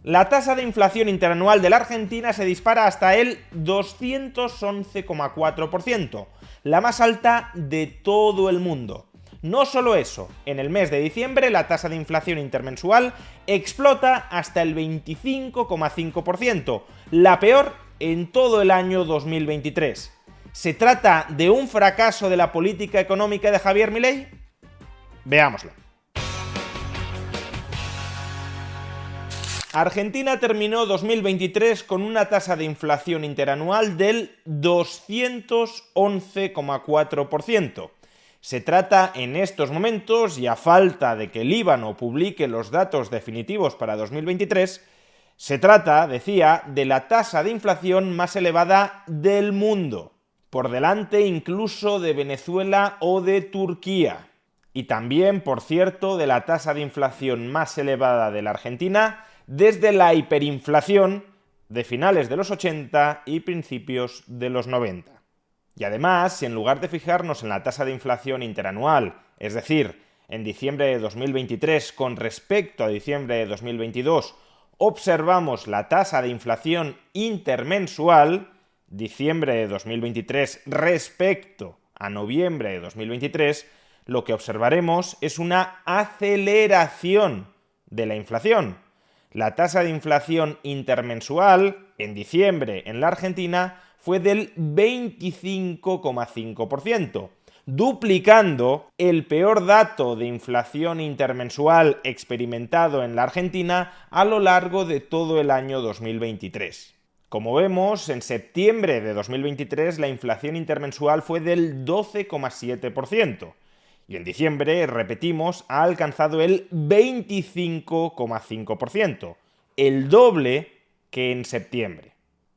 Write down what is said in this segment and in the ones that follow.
La tasa de inflación interanual de la Argentina se dispara hasta el 211,4%, la más alta de todo el mundo. No solo eso, en el mes de diciembre la tasa de inflación intermensual explota hasta el 25,5%, la peor en todo el año 2023. ¿Se trata de un fracaso de la política económica de Javier Milei? Veámoslo. Argentina terminó 2023 con una tasa de inflación interanual del 211,4%. Se trata en estos momentos, y a falta de que el Líbano publique los datos definitivos para 2023, se trata, decía, de la tasa de inflación más elevada del mundo, por delante incluso de Venezuela o de Turquía. Y también, por cierto, de la tasa de inflación más elevada de la Argentina desde la hiperinflación de finales de los 80 y principios de los 90. Y además, si en lugar de fijarnos en la tasa de inflación interanual, es decir, en diciembre de 2023 con respecto a diciembre de 2022, observamos la tasa de inflación intermensual, diciembre de 2023 respecto a noviembre de 2023, lo que observaremos es una aceleración de la inflación. La tasa de inflación intermensual en diciembre en la Argentina fue del 25,5%, duplicando el peor dato de inflación intermensual experimentado en la Argentina a lo largo de todo el año 2023. Como vemos, en septiembre de 2023 la inflación intermensual fue del 12,7%. Y en diciembre, repetimos, ha alcanzado el 25,5%, el doble que en septiembre.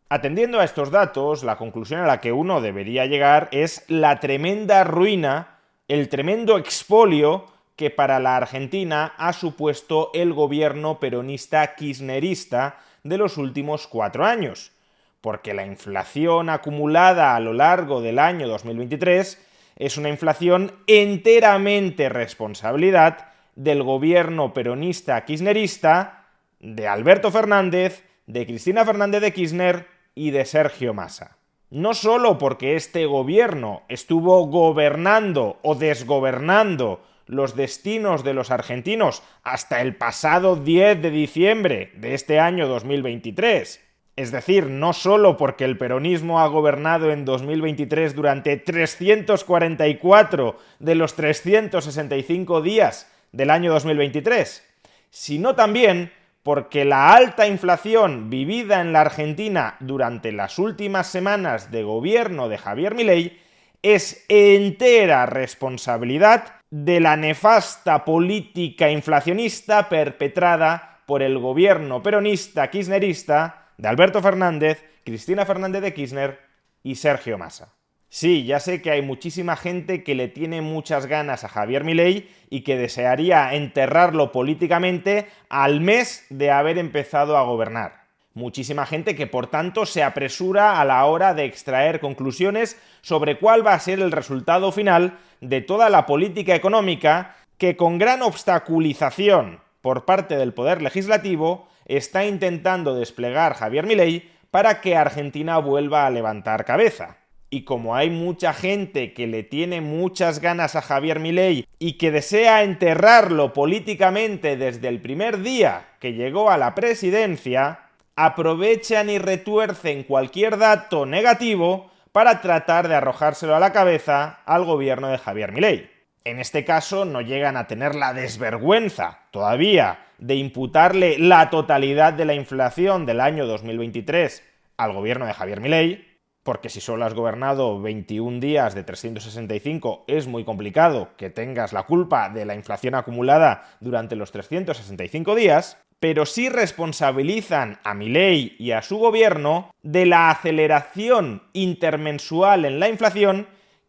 Atendiendo a estos datos, la conclusión a la que uno debería llegar es la tremenda ruina, el tremendo expolio que para la Argentina ha supuesto el gobierno peronista kirchnerista de los últimos 4 años. Porque la inflación acumulada a lo largo del año 2023 es una inflación enteramente responsabilidad del gobierno peronista kirchnerista, de Alberto Fernández, de Cristina Fernández de Kirchner y de Sergio Massa. No solo porque este gobierno estuvo gobernando o desgobernando los destinos de los argentinos hasta el pasado 10 de diciembre de este año 2023, es decir, no solo porque el peronismo ha gobernado en 2023 durante 344 de los 365 días del año 2023, sino también porque la alta inflación vivida en la Argentina durante las últimas semanas de gobierno de Javier Milei es entera responsabilidad de la nefasta política inflacionista perpetrada por el gobierno peronista kirchnerista de Alberto Fernández, Cristina Fernández de Kirchner y Sergio Massa. Sí, ya sé que hay muchísima gente que le tiene muchas ganas a Javier Milei y que desearía enterrarlo políticamente al mes de haber empezado a gobernar. Muchísima gente que, por tanto, se apresura a la hora de extraer conclusiones sobre cuál va a ser el resultado final de toda la política económica que, con gran obstaculización por parte del Poder Legislativo, está intentando desplegar Javier Milei para que Argentina vuelva a levantar cabeza. Y como hay mucha gente que le tiene muchas ganas a Javier Milei y que desea enterrarlo políticamente desde el primer día que llegó a la presidencia, aprovechan y retuercen cualquier dato negativo para tratar de arrojárselo a la cabeza al gobierno de Javier Milei. En este caso no llegan a tener la desvergüenza todavía de imputarle la totalidad de la inflación del año 2023 al gobierno de Javier Milei, porque si solo has gobernado 21 días de 365 es muy complicado que tengas la culpa de la inflación acumulada durante los 365 días, pero sí responsabilizan a Milei y a su gobierno de la aceleración intermensual en la inflación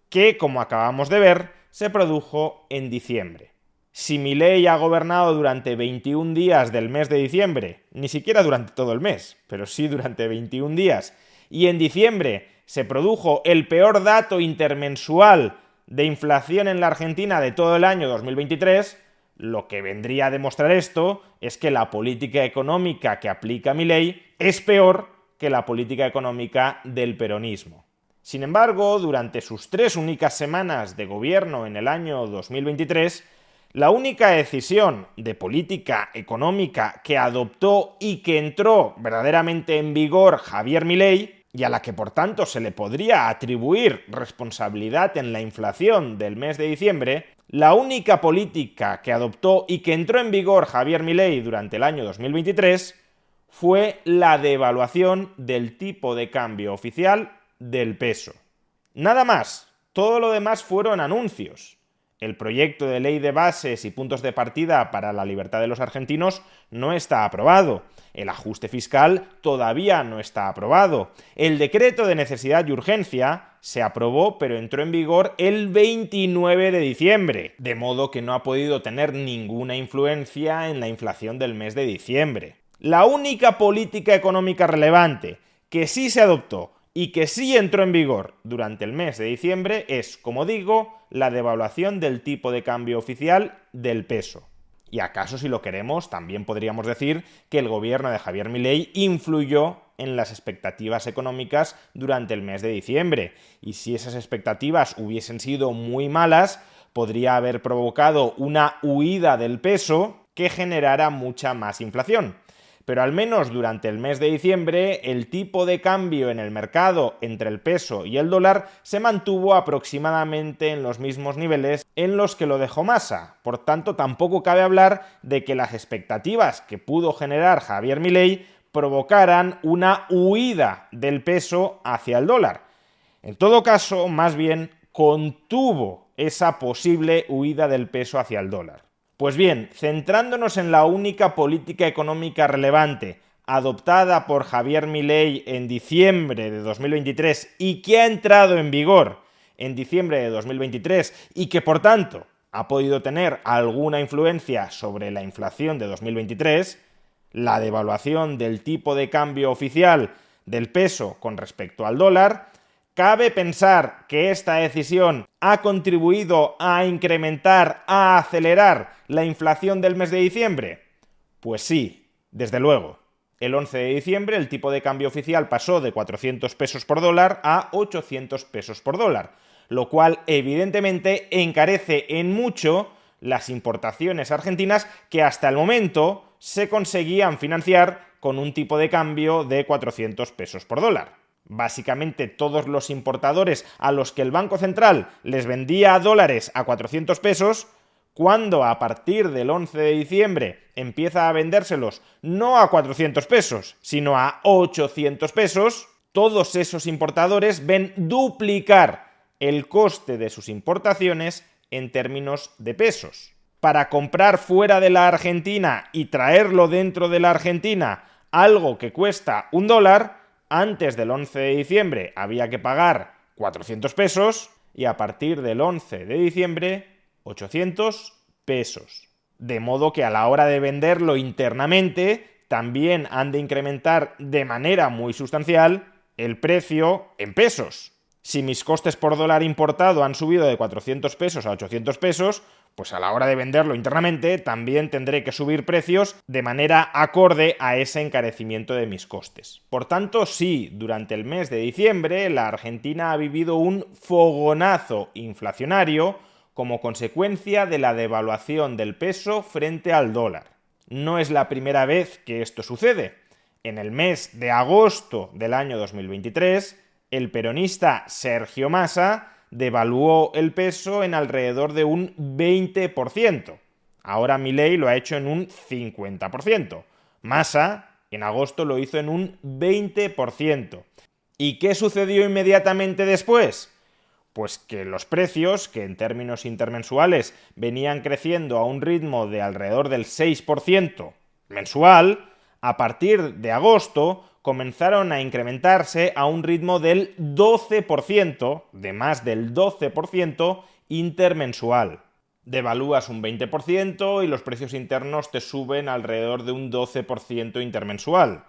que, como acabamos de ver, se produjo en diciembre. Si Milei ha gobernado durante 21 días del mes de diciembre, ni siquiera durante todo el mes, pero sí durante 21 días, y en diciembre se produjo el peor dato intermensual de inflación en la Argentina de todo el año 2023, Lo que vendría a demostrar esto es que la política económica que aplica Milei es peor que la política económica del peronismo. Sin embargo, durante sus 3 únicas semanas de gobierno en el año 2023, la única decisión de política económica que adoptó y que entró verdaderamente en vigor Javier Milei, y a la que por tanto se le podría atribuir responsabilidad en la inflación del mes de diciembre, la única política que adoptó y que entró en vigor Javier Milei durante el año 2023 fue la devaluación del tipo de cambio oficial del peso. Nada más, todo lo demás fueron anuncios. El proyecto de ley de bases y puntos de partida para la libertad de los argentinos no está aprobado. El ajuste fiscal todavía no está aprobado. El decreto de necesidad y urgencia se aprobó, pero entró en vigor el 29 de diciembre, de modo que no ha podido tener ninguna influencia en la inflación del mes de diciembre. La única política económica relevante que sí se adoptó y que sí entró en vigor durante el mes de diciembre es, como digo, la devaluación del tipo de cambio oficial del peso. Y acaso, si lo queremos, también podríamos decir que el gobierno de Javier Milei influyó en las expectativas económicas durante el mes de diciembre. Y si esas expectativas hubiesen sido muy malas, podría haber provocado una huida del peso que generara mucha más inflación. Pero al menos durante el mes de diciembre, el tipo de cambio en el mercado entre el peso y el dólar se mantuvo aproximadamente en los mismos niveles en los que lo dejó Massa. Por tanto, tampoco cabe hablar de que las expectativas que pudo generar Javier Milei provocaran una huida del peso hacia el dólar. En todo caso, más bien contuvo esa posible huida del peso hacia el dólar. Pues bien, centrándonos en la única política económica relevante adoptada por Javier Milei en diciembre de 2023 y que ha entrado en vigor en diciembre de 2023 y que por tanto ha podido tener alguna influencia sobre la inflación de 2023, la devaluación del tipo de cambio oficial del peso con respecto al dólar, ¿cabe pensar que esta decisión ha contribuido a incrementar, a acelerar la inflación del mes de diciembre? Pues sí, desde luego. El 11 de diciembre el tipo de cambio oficial pasó de 400 pesos por dólar a 800 pesos por dólar, lo cual evidentemente encarece en mucho las importaciones argentinas que hasta el momento se conseguían financiar con un tipo de cambio de 400 pesos por dólar. Básicamente todos los importadores a los que el Banco Central les vendía dólares a 400 pesos, cuando a partir del 11 de diciembre empieza a vendérselos no a 400 pesos, sino a 800 pesos, todos esos importadores ven duplicar el coste de sus importaciones en términos de pesos. Para comprar fuera de la Argentina y traerlo dentro de la Argentina algo que cuesta $1, antes del 11 de diciembre había que pagar 400 pesos y a partir del 11 de diciembre 800 pesos. De modo que a la hora de venderlo internamente también han de incrementar de manera muy sustancial el precio en pesos. Si mis costes por dólar importado han subido de 400 pesos a 800 pesos, pues a la hora de venderlo internamente también tendré que subir precios de manera acorde a ese encarecimiento de mis costes. Por tanto, sí, durante el mes de diciembre la Argentina ha vivido un fogonazo inflacionario como consecuencia de la devaluación del peso frente al dólar. No es la primera vez que esto sucede. En el mes de agosto del año 2023, el peronista Sergio Massa devaluó el peso en alrededor de un 20%. Ahora Milei lo ha hecho en un 50%. Massa en agosto lo hizo en un 20%. ¿Y qué sucedió inmediatamente después? Pues que los precios, que en términos intermensuales venían creciendo a un ritmo de alrededor del 6% mensual, a partir de agosto comenzaron a incrementarse a un ritmo del 12%, de más del 12% intermensual. Devalúas un 20% y los precios internos te suben alrededor de un 12% intermensual.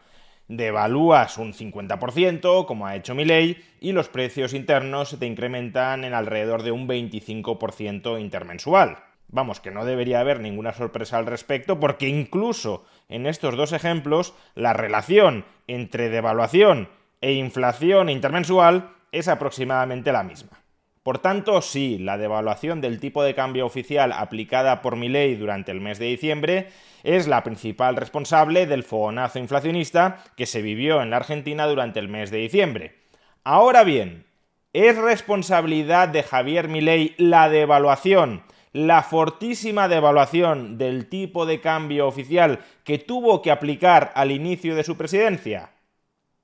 Devalúas un 50%, como ha hecho Milei, y los precios internos te incrementan en alrededor de un 25% intermensual. Vamos, que no debería haber ninguna sorpresa al respecto, porque incluso en estos dos ejemplos la relación entre devaluación e inflación intermensual es aproximadamente la misma. Por tanto, sí, la devaluación del tipo de cambio oficial aplicada por Milei durante el mes de diciembre es la principal responsable del fogonazo inflacionista que se vivió en la Argentina durante el mes de diciembre. Ahora bien, ¿es responsabilidad de Javier Milei la devaluación, la fortísima devaluación del tipo de cambio oficial que tuvo que aplicar al inicio de su presidencia?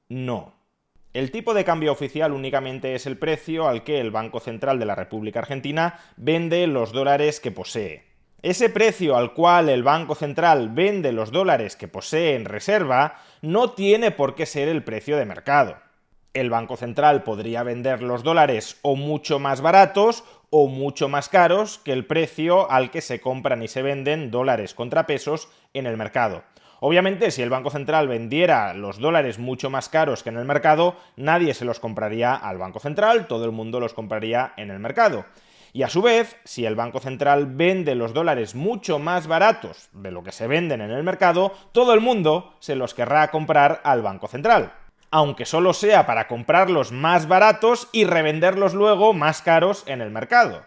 No. El tipo de cambio oficial únicamente es el precio al que el Banco Central de la República Argentina vende los dólares que posee. Ese precio al cual el Banco Central vende los dólares que posee en reserva no tiene por qué ser el precio de mercado. El Banco Central podría vender los dólares o mucho más baratos o mucho más caros que el precio al que se compran y se venden dólares contra pesos en el mercado. Obviamente, si el Banco Central vendiera los dólares mucho más caros que en el mercado, nadie se los compraría al Banco Central, todo el mundo los compraría en el mercado. Y a su vez, si el Banco Central vende los dólares mucho más baratos de lo que se venden en el mercado, todo el mundo se los querrá comprar al Banco Central, aunque solo sea para comprarlos más baratos y revenderlos luego más caros en el mercado.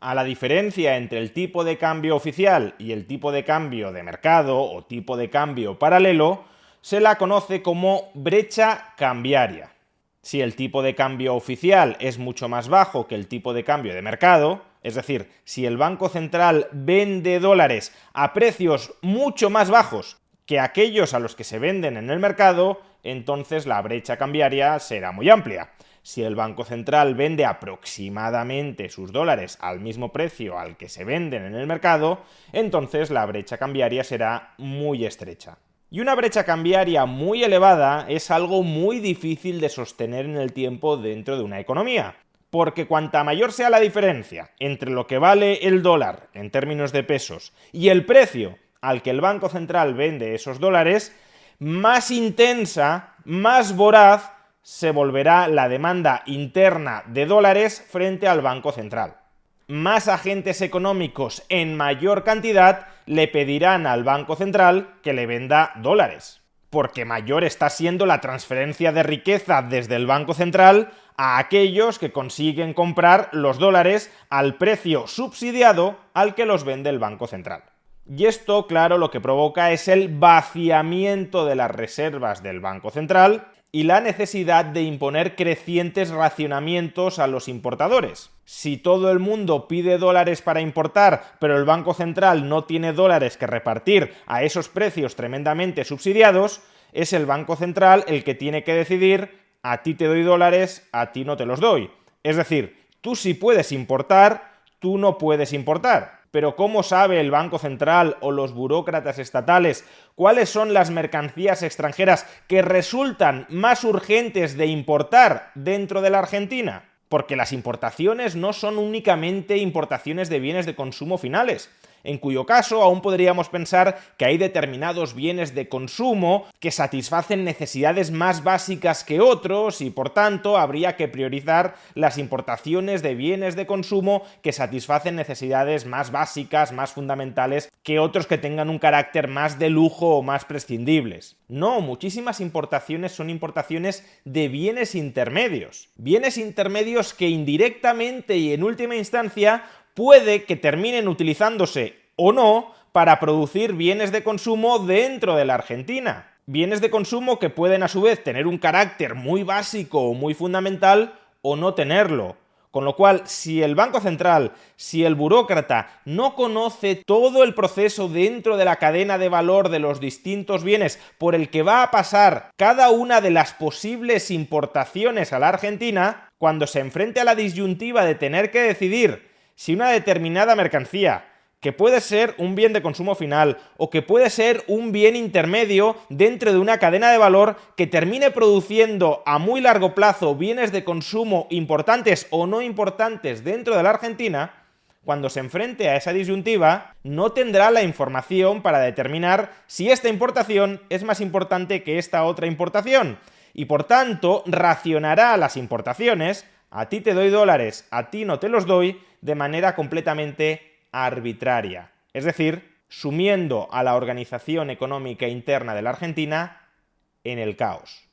A la diferencia entre el tipo de cambio oficial y el tipo de cambio de mercado o tipo de cambio paralelo, se la conoce como brecha cambiaria. Si el tipo de cambio oficial es mucho más bajo que el tipo de cambio de mercado, es decir, si el Banco Central vende dólares a precios mucho más bajos que aquellos a los que se venden en el mercado, entonces la brecha cambiaria será muy amplia. Si el Banco Central vende aproximadamente sus dólares al mismo precio al que se venden en el mercado, entonces la brecha cambiaria será muy estrecha. Y una brecha cambiaria muy elevada es algo muy difícil de sostener en el tiempo dentro de una economía, porque cuanta mayor sea la diferencia entre lo que vale el dólar en términos de pesos y el precio al que el Banco Central vende esos dólares, más intensa, más voraz se volverá la demanda interna de dólares frente al Banco Central. Más agentes económicos en mayor cantidad le pedirán al Banco Central que le venda dólares, porque mayor está siendo la transferencia de riqueza desde el Banco Central a aquellos que consiguen comprar los dólares al precio subsidiado al que los vende el Banco Central. Y esto, claro, lo que provoca es el vaciamiento de las reservas del Banco Central y la necesidad de imponer crecientes racionamientos a los importadores. Si todo el mundo pide dólares para importar, pero el Banco Central no tiene dólares que repartir a esos precios tremendamente subsidiados, es el Banco Central el que tiene que decidir: a ti te doy dólares, a ti no te los doy. Es decir, tú sí puedes importar, tú no puedes importar. Pero ¿cómo sabe el Banco Central o los burócratas estatales cuáles son las mercancías extranjeras que resultan más urgentes de importar dentro de la Argentina? Porque las importaciones no son únicamente importaciones de bienes de consumo finales, en cuyo caso aún podríamos pensar que hay determinados bienes de consumo que satisfacen necesidades más básicas que otros y por tanto habría que priorizar las importaciones de bienes de consumo que satisfacen necesidades más básicas, más fundamentales que otros que tengan un carácter más de lujo o más prescindibles. No, muchísimas importaciones son importaciones de bienes intermedios que indirectamente y en última instancia puede que terminen utilizándose o no para producir bienes de consumo dentro de la Argentina. Bienes de consumo que pueden a su vez tener un carácter muy básico o muy fundamental o no tenerlo. Con lo cual, si el Banco Central, si el burócrata no conoce todo el proceso dentro de la cadena de valor de los distintos bienes por el que va a pasar cada una de las posibles importaciones a la Argentina, cuando se enfrente a la disyuntiva de tener que decidir si una determinada mercancía, que puede ser un bien de consumo final o que puede ser un bien intermedio dentro de una cadena de valor que termine produciendo a muy largo plazo bienes de consumo importantes o no importantes dentro de la Argentina, cuando se enfrente a esa disyuntiva, no tendrá la información para determinar si esta importación es más importante que esta otra importación y por tanto racionará las importaciones: a ti te doy dólares, a ti no te los doy, de manera completamente arbitraria, es decir, sumiendo a la organización económica interna de la Argentina en el caos.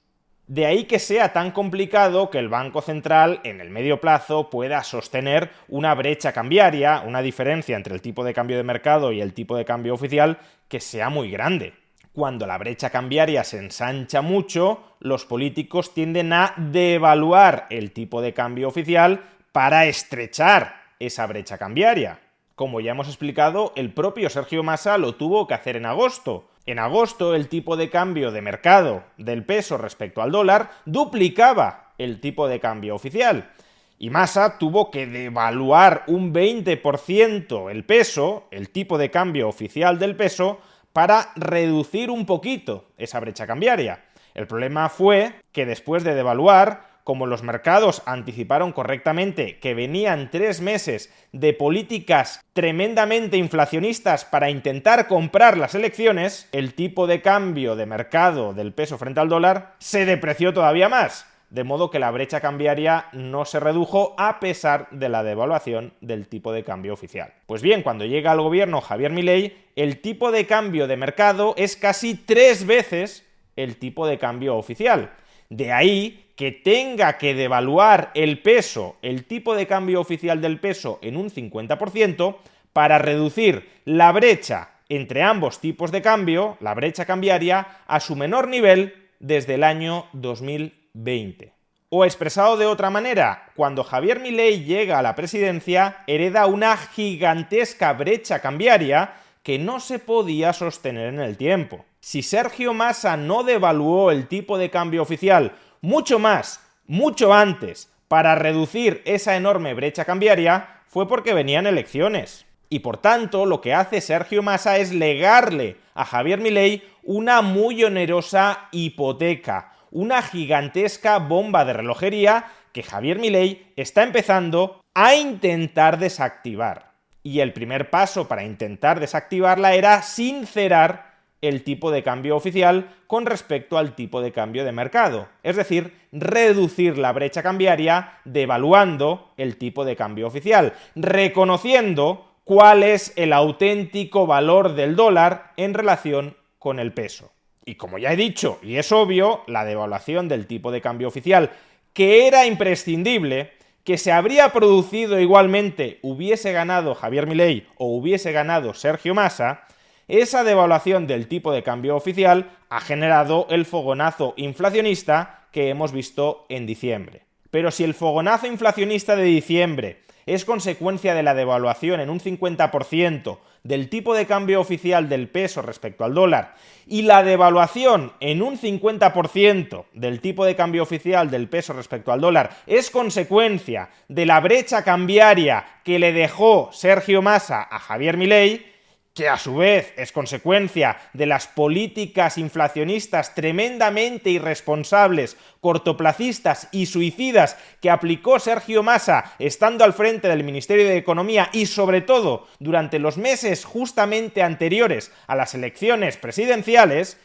De ahí que sea tan complicado que el Banco Central en el medio plazo pueda sostener una brecha cambiaria, una diferencia entre el tipo de cambio de mercado y el tipo de cambio oficial que sea muy grande. Cuando la brecha cambiaria se ensancha mucho, los políticos tienden a devaluar el tipo de cambio oficial para estrechar esa brecha cambiaria. Como ya hemos explicado, el propio Sergio Massa lo tuvo que hacer en agosto. En agosto, el tipo de cambio de mercado del peso respecto al dólar duplicaba el tipo de cambio oficial. Y Massa tuvo que devaluar un 20% el peso, el tipo de cambio oficial del peso, para reducir un poquito esa brecha cambiaria. El problema fue que después de devaluar, como los mercados anticiparon correctamente que venían 3 meses de políticas tremendamente inflacionistas para intentar comprar las elecciones, el tipo de cambio de mercado del peso frente al dólar se depreció todavía más, de modo que la brecha cambiaria no se redujo a pesar de la devaluación del tipo de cambio oficial. Pues bien, cuando llega al gobierno Javier Milei, el tipo de cambio de mercado es casi 3 veces el tipo de cambio oficial. De ahí que tenga que devaluar el peso, el tipo de cambio oficial del peso en un 50% para reducir la brecha entre ambos tipos de cambio, la brecha cambiaria, a su menor nivel desde el año 2020. O expresado de otra manera, cuando Javier Milei llega a la presidencia, hereda una gigantesca brecha cambiaria que no se podía sostener en el tiempo. Si Sergio Massa no devaluó el tipo de cambio oficial mucho más, mucho antes, para reducir esa enorme brecha cambiaria, fue porque venían elecciones. Y por tanto, lo que hace Sergio Massa es legarle a Javier Milei una muy onerosa hipoteca, una gigantesca bomba de relojería que Javier Milei está empezando a intentar desactivar. Y el primer paso para intentar desactivarla era sincerar el tipo de cambio oficial con respecto al tipo de cambio de mercado, es decir, reducir la brecha cambiaria devaluando el tipo de cambio oficial, reconociendo cuál es el auténtico valor del dólar en relación con el peso. Y como ya he dicho, y es obvio, la devaluación del tipo de cambio oficial, que era imprescindible, que se habría producido igualmente hubiese ganado Javier Milei o hubiese ganado Sergio Massa, esa devaluación del tipo de cambio oficial ha generado el fogonazo inflacionista que hemos visto en diciembre. Pero si el fogonazo inflacionista de diciembre es consecuencia de la devaluación en un 50% del tipo de cambio oficial del peso respecto al dólar y la devaluación en un 50% del tipo de cambio oficial del peso respecto al dólar es consecuencia de la brecha cambiaria que le dejó Sergio Massa a Javier Milei, que a su vez es consecuencia de las políticas inflacionistas tremendamente irresponsables, cortoplacistas y suicidas que aplicó Sergio Massa estando al frente del Ministerio de Economía y sobre todo durante los meses justamente anteriores a las elecciones presidenciales,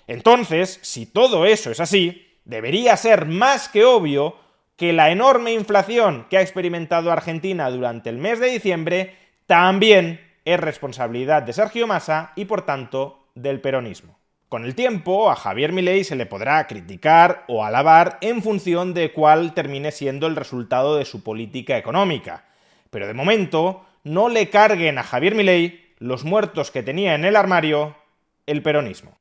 entonces, si todo eso es así, debería ser más que obvio que la enorme inflación que ha experimentado Argentina durante el mes de diciembre también es responsabilidad de Sergio Massa y, por tanto, del peronismo. Con el tiempo, a Javier Milei se le podrá criticar o alabar en función de cuál termine siendo el resultado de su política económica. Pero de momento, no le carguen a Javier Milei los muertos que tenía en el armario el peronismo.